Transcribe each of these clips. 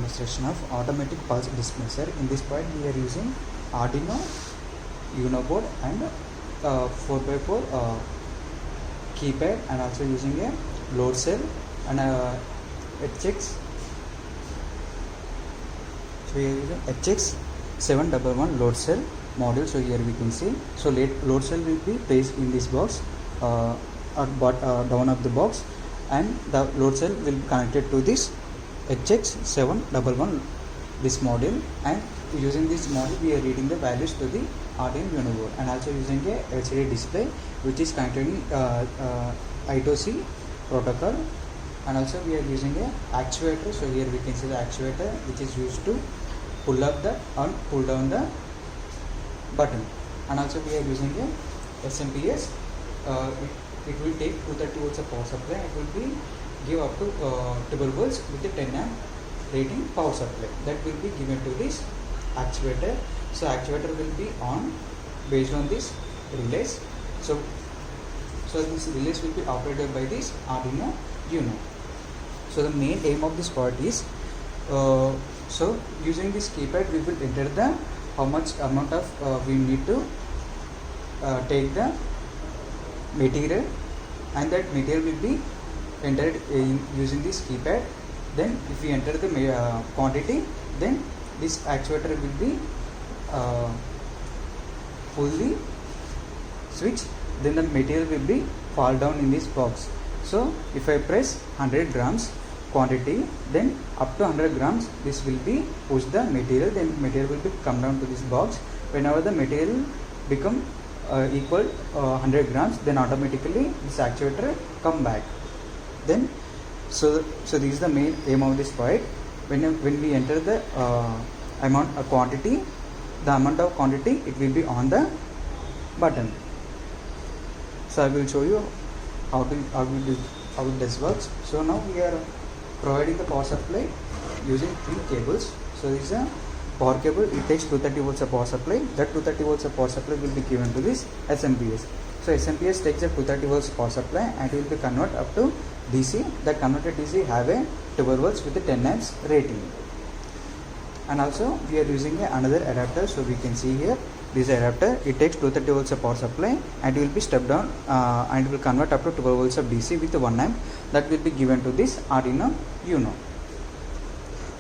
demonstration of automatic pulse dispenser. In this point we are using Arduino Uno board and 4x4 keypad, and also using a load cell and a HX. So we are using HX 711 load cell module. So here we can see, so load cell will be placed in this box down of the box, and the load cell will be connected to this HX 711 this module, and using this module we are reading the values to the Arduino Uno board, and also using a LCD display which is connected in I2C protocol, and also we are using a actuator. So here we can see the actuator which is used to pull up the and pull down the button, and also we are using a SMPS. It will take 230 volts of power supply. It will be give up to 12 volts with a 10 amp rating power supply that will be given to this actuator. So actuator will be on based on this relays. So this relays will be operated by this Arduino Uno. So the main aim of this part is so using this keypad we will enter the how much amount of we need to take the material, and that material will be entered in using this keypad. Then if we enter the quantity, then this actuator will be fully switch, then the material will be fall down in this box. So if I press 100 grams quantity, then up to 100 grams this will be push the material, then material will be come down to this box. Whenever the material become equal 100 grams, then automatically this actuator come back. Then so this is the main aim of this point. When we enter the amount of quantity, the amount of quantity it will be on the button. So I will show you how this works. So now we are providing the power supply using 3 cables. So this is a power cable. It takes 230 volts of power supply. That 230 volts of power supply will be given to this SMPS. So SMPS takes a 230 volts power supply and it will be converted up to DC. That converted DC have a 12 volts with a 10 amps rating. And also we are using another adapter. So we can see here this adapter. It takes 230 volts of power supply and it will be stepped down and will convert up to 12 volts of DC with 1 amp. That will be given to this Arduino Uno.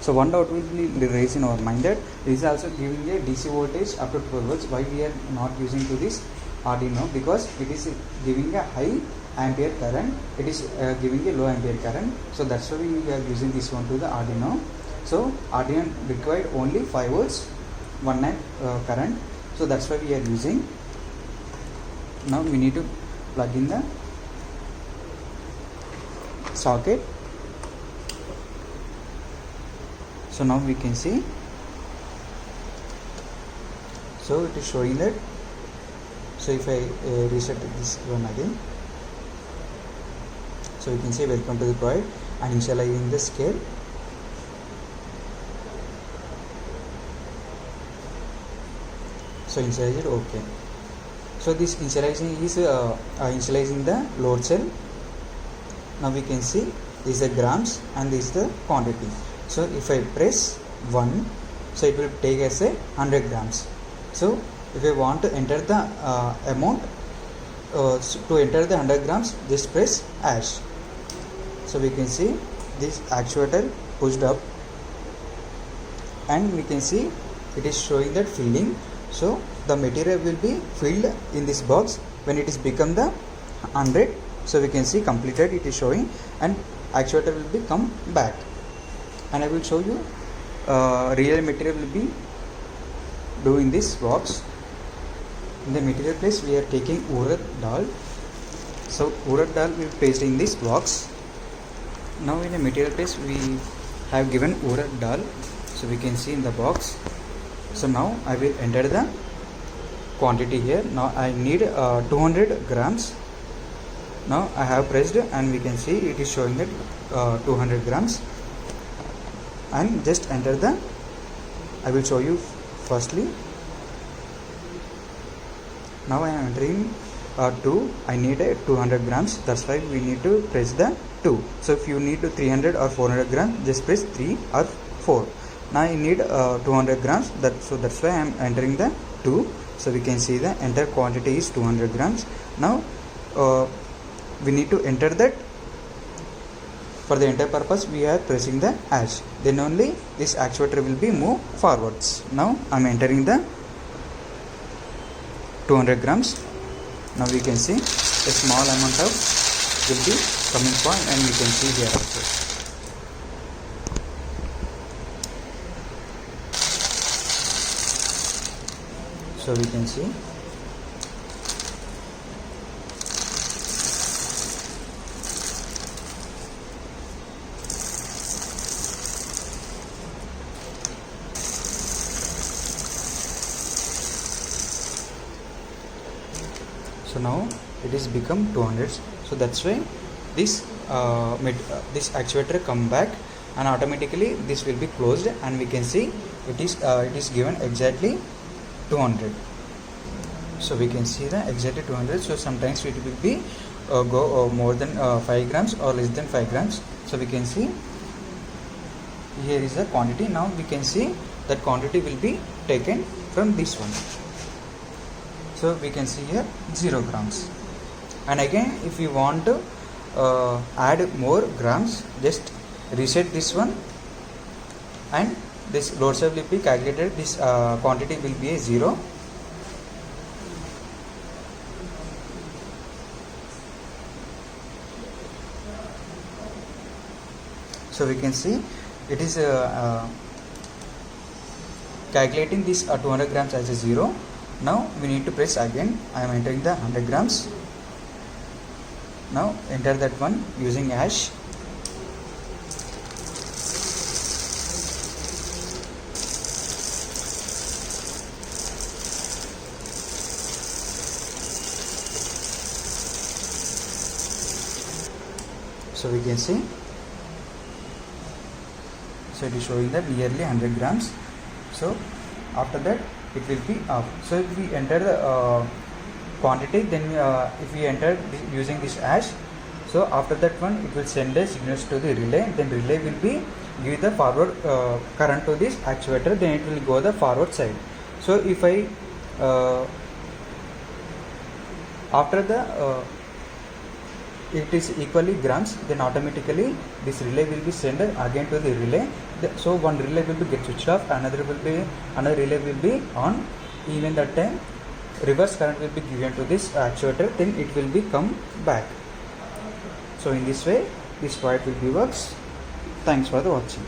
So one doubt will be raised in our mind that this is also giving a DC voltage up to 12 volts. Why we are not using to this Arduino? Because it is giving a high ampere current, it is giving a low ampere current. So that's why we are using this one to the Arduino. So Arduino required only 5 volts 1 amp current. So that's why we are using. Now we need to plug in the socket. So now we can see, so it is showing that. So if I reset this one again, so you can say welcome to the project and initializing the scale. So initialize it, okay. So this initializing is initializing the load cell. Now we can see this is the grams and this is the quantity. So if I press 1, so it will take as a 100 grams. So if I want to enter the amount, to enter the 100 grams, just press hash. So we can see this actuator pushed up, and we can see it is showing that filling. So the material will be filled in this box when it is become the 100. So we can see completed, it is showing, and actuator will be come back. And I will show you real material will be doing this box. In the material place we are taking urad dal. So urad dal will be placed in this box. Now in the material place we have given urad dal. So we can see in the box. So now I will enter the quantity here. Now I need 200 grams. Now I have pressed and we can see it is showing that 200 grams. And just enter the, I will show you firstly. Now I am entering 2. I need a 200 grams. That's why we need to press the 2. So if you need to 300 or 400 grams, just press 3 or 4. Now I need 200 grams, that's why I am entering the 2. So we can see the enter quantity is 200 grams. Now we need to enter that. For the enter purpose we are pressing the hash, then only this actuator will be move forwards. Now I am entering the 200 grams. Now we can see a small amount of will be coming point, and we can see here also. So we can see so now it is become 200. So that's why this this actuator come back, and automatically this will be closed, and we can see it is given exactly 200. So we can see the exactly 200. So sometimes it will be go more than 5 grams or less than 5 grams. So we can see here is the quantity. Now we can see that quantity will be taken from this one. So we can see here 0 grams. And again, if you want to add more grams, just reset this one, and this load cell will be calculated. This quantity will be a 0. So we can see it is calculating this 200 grams as a 0. Now we need to press again. I am entering the 100 grams. Now enter that one using hash. So we can see, so it is showing that nearly 100 grams. So after that it will be off. So if we enter the quantity, then if we enter using this hash, so after that one it will send a signals to the relay, then relay will be give the forward current to this actuator, then it will go the forward side. So if I after the it is equally grams, then automatically this relay will be sent again to the relay. So one relay will be get switched off, another relay will be on. Even that time reverse current will be given to this actuator, then it will be come back. So in this way this part will be works. Thanks for the watching.